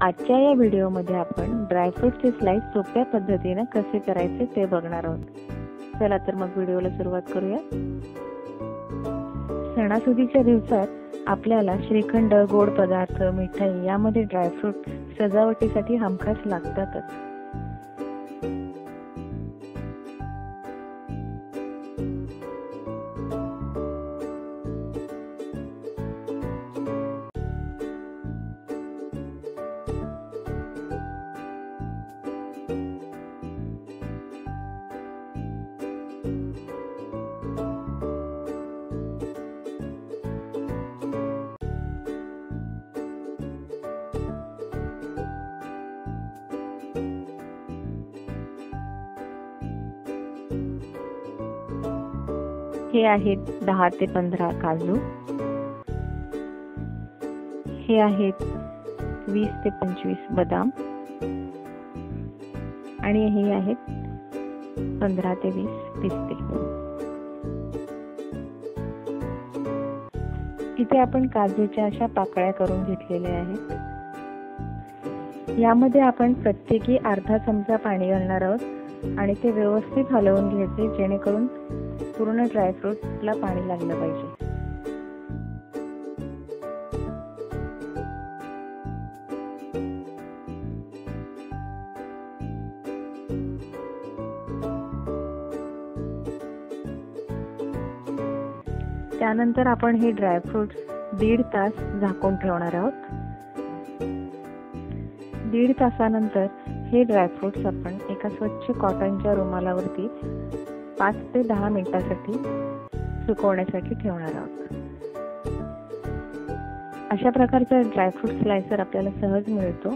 आजच्या या व्हिडिओमध्ये आपण ड्रायफ्रूटचे स्लाइस सोप्या पद्धतीने कसे करायचे ते बघणार आहोत। चला तर मग व्हिडिओला सुरुवात करूया। सणासुदीच्या दिवसात आपल्याला श्रीखंड, गोड पदार्थ, मिठाई यामध्ये ड्रायफ्रूट सजावटीसाठी हमखास लागतातच। हे आहेत 10 ते 15 काजू, हे आहेत 20 ते 25 बदाम आणि हे आहेत 15 ते 20 पिस्ते। इथे आपण काजूच्या अशा पाकळ्या करून घेतलेल्या आहेत। यामध्ये आपण प्रत्येकी अर्धा चमचा पाणी घालणार आहोत आणि ते व्यवस्थित हलवून घ्यायचे, जेणेकरून पूर्ण ड्रायफ्रूटला पाणी लागलं पाहिजे। त्यानंतर आपण हे ड्रायफ्रूट्स 1.5 तास झाकून ठेवणार आहोत। 1.5 तासानंतर हे ड्रायफ्रूट्स आपण एका स्वच्छ कॉटनच्या रुमालावरती 5 ते 10 मिनिटांसाठी सुकवण्यासाठी ठेवणार आहोत। अशा प्रकारचा ड्रायफ्रूट स्लायसर आपल्याला सहज मिळतो।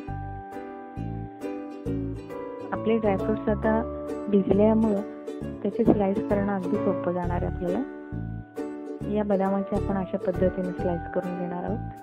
आपले ड्रायफ्रूट्स आता भिजल्यामुळे त्याचे स्लाइस करणं अगदी सोपं जाणार आहे आपल्याला। या बदामाचे आपण अशा पद्धतीने स्लाइस करून घेणार आहोत।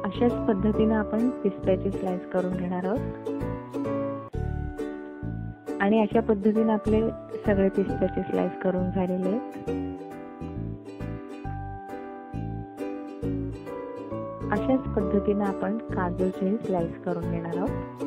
अशाच पद्धतीने आपण पिस्त्याची स्लाइस करून घेणार आहोत आणि अशा पद्धतीने आपले सगळे पिस्त्याचे स्लाइस करून झालेले आहेत। अशाच पद्धतीने आपण काजूची स्लाइस करून घेणार आहोत।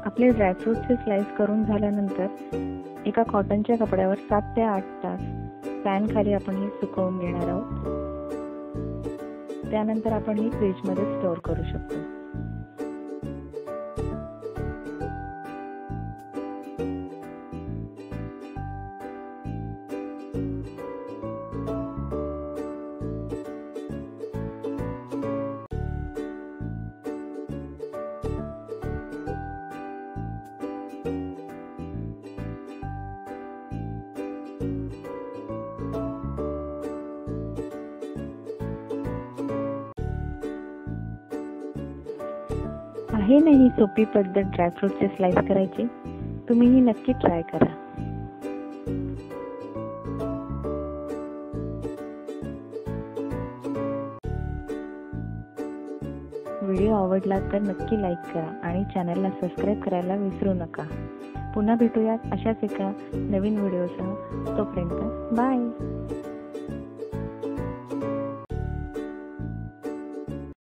आपले ड्रायफ्रूटचे स्लाइस करून झाल्यानंतर एका कॉटनच्या कपड्यावर 7 ते 8 तास फॅन खाली आपण हे सुकवून घेणार आहोत। त्यानंतर आपण ही फ्रीजमध्ये स्टोअर करू शकतो। आहे ना ही सोपी पद्धत ड्रायफ्रूटचे स्लाइस करायची. तुम्हीही नक्की ट्राय करा. व्हिडिओ आवडला तर नक्की लाईक करा आणि चॅनलला सबस्क्राईब करायला विसरू नका. पुन्हा भेटूयात अशाच एका नवीन व्हिडिओसह. तोपर्यंत बाय.